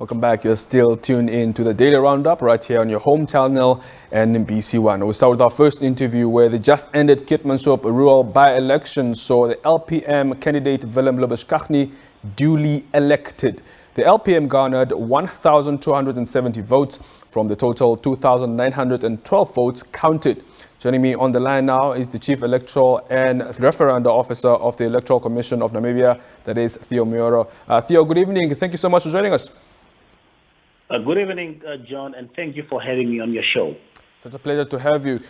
Welcome back. You're still tuned in to the Daily Roundup right here on your home channel and in BC1. We'll start with our first interview where the just ended Keetmanshoop Rural by-election saw the LPM candidate Willem Labuschagne duly elected. The LPM garnered 1,270 votes from the total 2,912 votes counted. Joining me on the line now is the Chief Electoral and Referenda Officer of the Electoral Commission of Namibia, that is Theo Mujoro. Theo, good evening. Thank you so much for joining us. Good evening, John, and thank you for having me on your show. Such a pleasure to have you.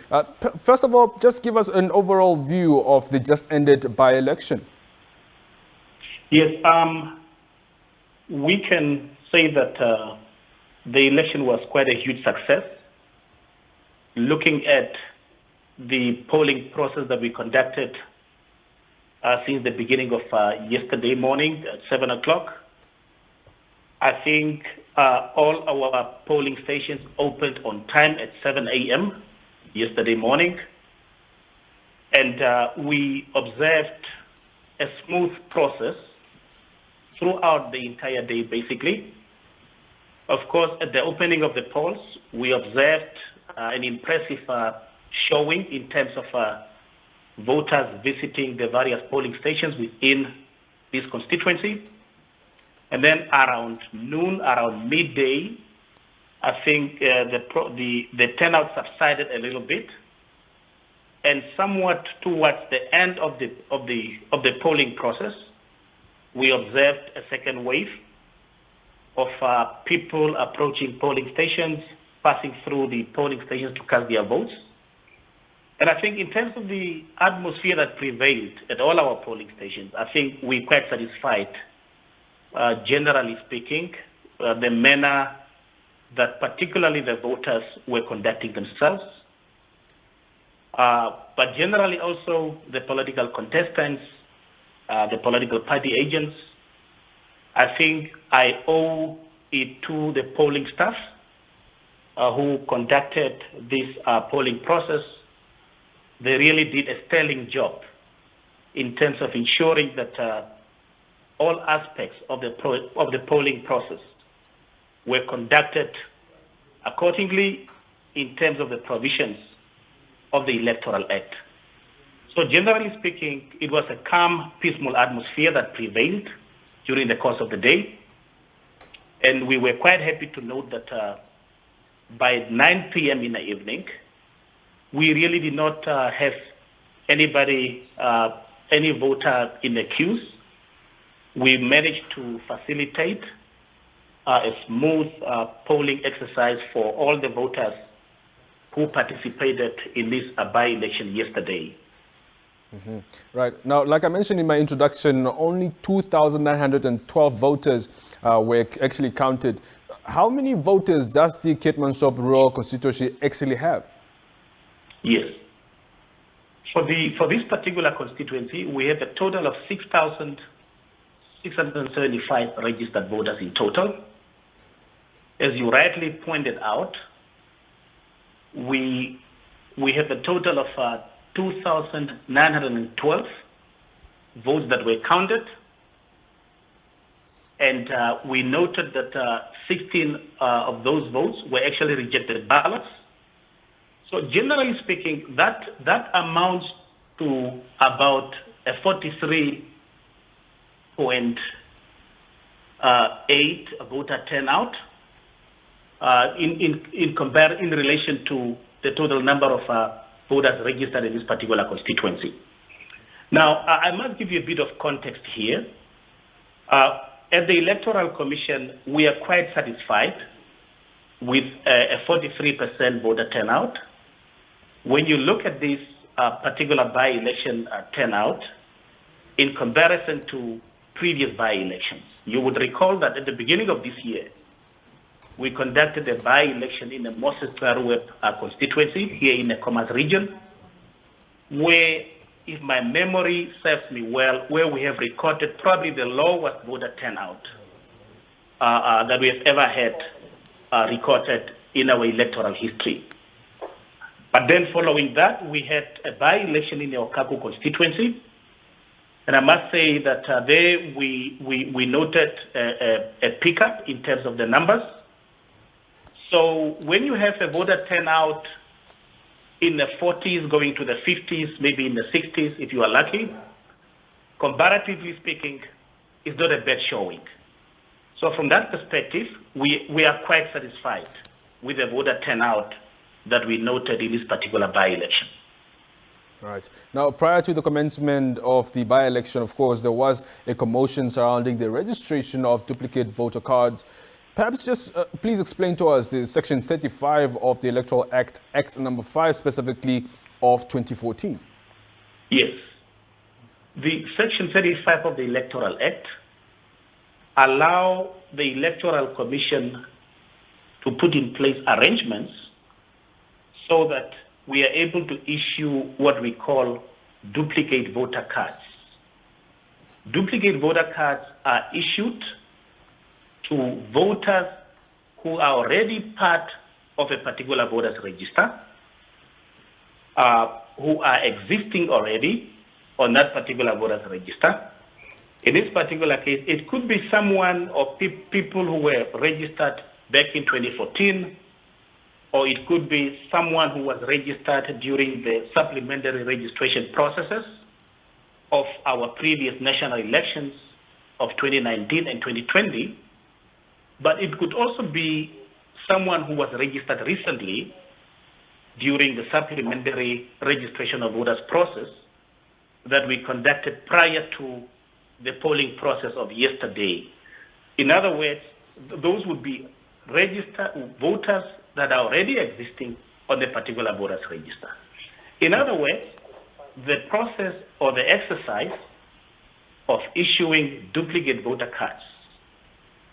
First of all, just give us an overall view of the just ended by-election. Yes, we can say that the election was quite a huge success. Looking at the polling process that we conducted since the beginning of yesterday morning at 7 o'clock, I think all our polling stations opened on time at 7 a.m. yesterday morning. And we observed a smooth process throughout the entire day, basically. Of course, at the opening of the polls, we observed an impressive showing in terms of voters visiting the various polling stations within this constituency. And then around noon, around midday, I think the turnout subsided a little bit, and somewhat towards the end of the polling process, we observed a second wave of people approaching polling stations, passing through the polling stations to cast their votes. And I think in terms of the atmosphere that prevailed at all our polling stations, I think we're quite satisfied. Generally speaking, the manner that particularly the voters were conducting themselves, but generally also the political contestants, the political party agents. I think I owe it to the polling staff who conducted this polling process. They really did a sterling job in terms of ensuring that all aspects of the polling process were conducted accordingly in terms of the provisions of the Electoral Act. So generally speaking, it was a calm, peaceful atmosphere that prevailed during the course of the day. And we were quite happy to note that by 9 p.m. in the evening, we really did not have anybody, any voter in the queues. We managed to facilitate a smooth polling exercise for all the voters who participated in this by-election yesterday. Mm-hmm. Right. Now, like I mentioned in my introduction, only 2,912 voters were actually counted. How many voters does the Keetmanshoop Rural constituency actually have? Yes. For this particular constituency, we have a total of 6,675 registered voters in total. As you rightly pointed out, we have a total of 2,912 votes that were counted. And we noted that 16 of those votes were actually rejected ballots. So generally speaking, that amounts to about a 43.8 voter turnout in relation to the total number of voters registered in this particular constituency. Now, I must give you a bit of context here. At the Electoral Commission, we are quite satisfied with a 43% voter turnout. When you look at this particular by-election turnout in comparison to previous by-elections, you would recall that at the beginning of this year, we conducted a by-election in the Moses constituency here in the Commerce region, where, if my memory serves me well, where we have recorded probably the lowest voter turnout that we have ever had recorded in our electoral history. But then following that, we had a by-election in the Okaku constituency, And I must say that there we noted a pickup in terms of the numbers. So when you have a voter turnout in the 40s going to the 50s, maybe in the 60s if you are lucky, comparatively speaking, it's not a bad showing. So from that perspective, we are quite satisfied with the voter turnout that we noted in this particular by-election. Right. Now, prior to the commencement of the by-election, of course, there was a commotion surrounding the registration of duplicate voter cards. Perhaps just please explain to us the Section 35 of the Electoral Act, Act number 5 specifically of 2014. Yes. The Section 35 of the Electoral Act allow the Electoral Commission to put in place arrangements so that we are able to issue what we call duplicate voter cards. Duplicate voter cards are issued to voters who are already part of a particular voters register, who are existing already on that particular voters register. In this particular case, it could be someone or people who were registered back in 2014, or it could be someone who was registered during the supplementary registration processes of our previous national elections of 2019 and 2020. But it could also be someone who was registered recently during the supplementary registration of voters process that we conducted prior to the polling process of yesterday. In other words, those would be registered voters that are already existing on the particular voters register. In other words, the process or the exercise of issuing duplicate voter cards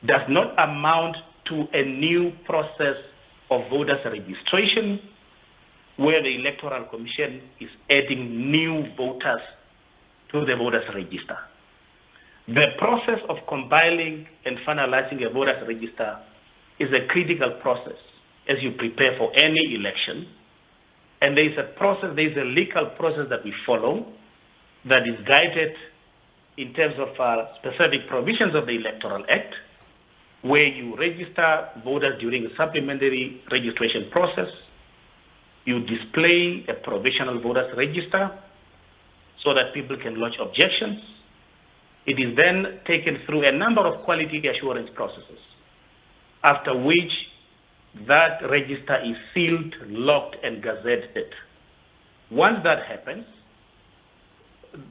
does not amount to a new process of voters registration where the Electoral Commission is adding new voters to the voters register. The process of compiling and finalizing a voters register is a critical process as you prepare for any election. And there is a process, there is a legal process that we follow that is guided in terms of specific provisions of the Electoral Act, where you register voters during the supplementary registration process. You display a provisional voters register so that people can lodge objections. It is then taken through a number of quality assurance processes, after which that register is sealed, locked, and gazetted. Once that happens,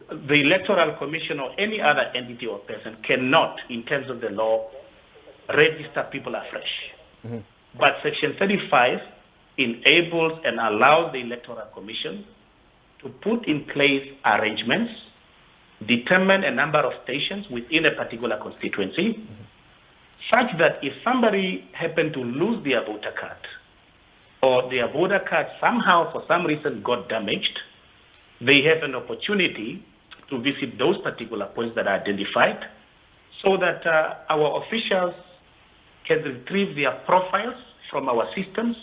the Electoral Commission or any other entity or person cannot, in terms of the law, register people afresh. Mm-hmm. But Section 35 enables and allows the Electoral Commission to put in place arrangements, determine a number of stations within a particular constituency, mm-hmm. such that if somebody happened to lose their voter card, or their voter card somehow for some reason got damaged, they have an opportunity to visit those particular points that are identified so that our officials can retrieve their profiles from our systems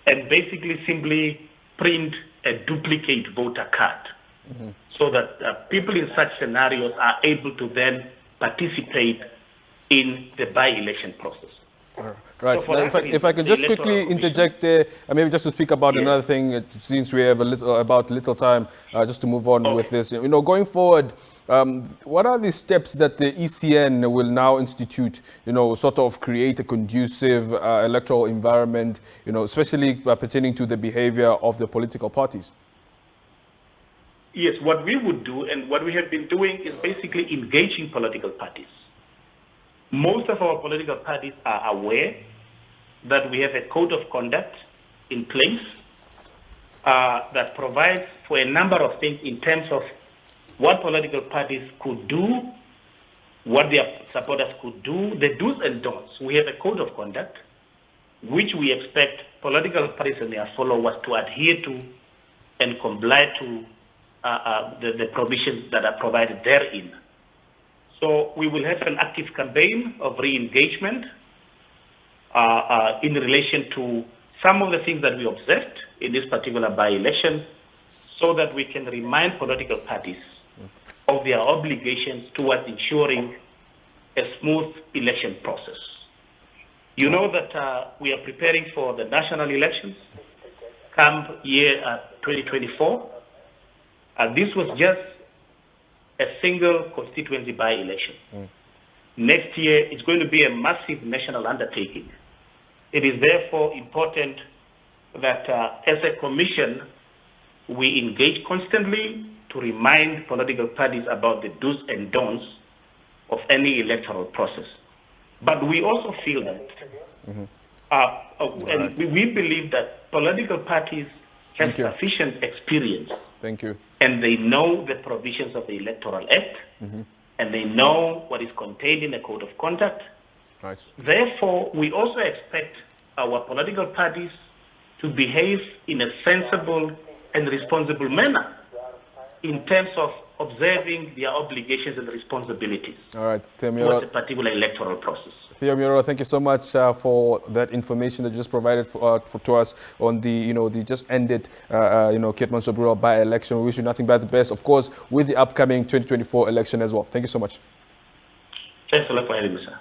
and basically simply print a duplicate voter card, mm-hmm. so that people in such scenarios are able to then participate in the by-election process. Right. So now, if I could just quickly interject there, maybe just to speak about another thing, since we have little time, just to move on with this. You know, going forward, what are the steps that the ECN will now institute? You know, sort of create a conducive electoral environment. You know, especially pertaining to the behavior of the political parties. Yes, what we would do and what we have been doing is basically engaging political parties. Most of our political parties are aware that we have a code of conduct in place that provides for a number of things in terms of what political parties could do, what their supporters could do, the do's and don'ts. We have a code of conduct which we expect political parties and their followers to adhere to and comply to the provisions that are provided therein. So we will have an active campaign of re-engagement in relation to some of the things that we observed in this particular by-election, so that we can remind political parties of their obligations towards ensuring a smooth election process. You know that we are preparing for the national elections come year 2024. This was just a single constituency by-election. Next year, it's going to be a massive national undertaking. It is therefore important that as a commission, we engage constantly to remind political parties about the do's and don'ts of any electoral process. But we also feel that, and we believe that political parties have sufficient experience. Thank you. And they know the provisions of the Electoral Act, and they know what is contained in the Code of Conduct. Right. Therefore, we also expect our political parties to behave in a sensible and responsible manner in terms of observing their obligations and responsibilities towards a particular electoral process. Theo Mujoro, thank you so much for that information that you just provided to us on the, the just ended, Keetmanshoop Rural by-election. We wish you nothing but the best, of course, with the upcoming 2024 election as well. Thank you so much. Thanks a lot for having me, sir.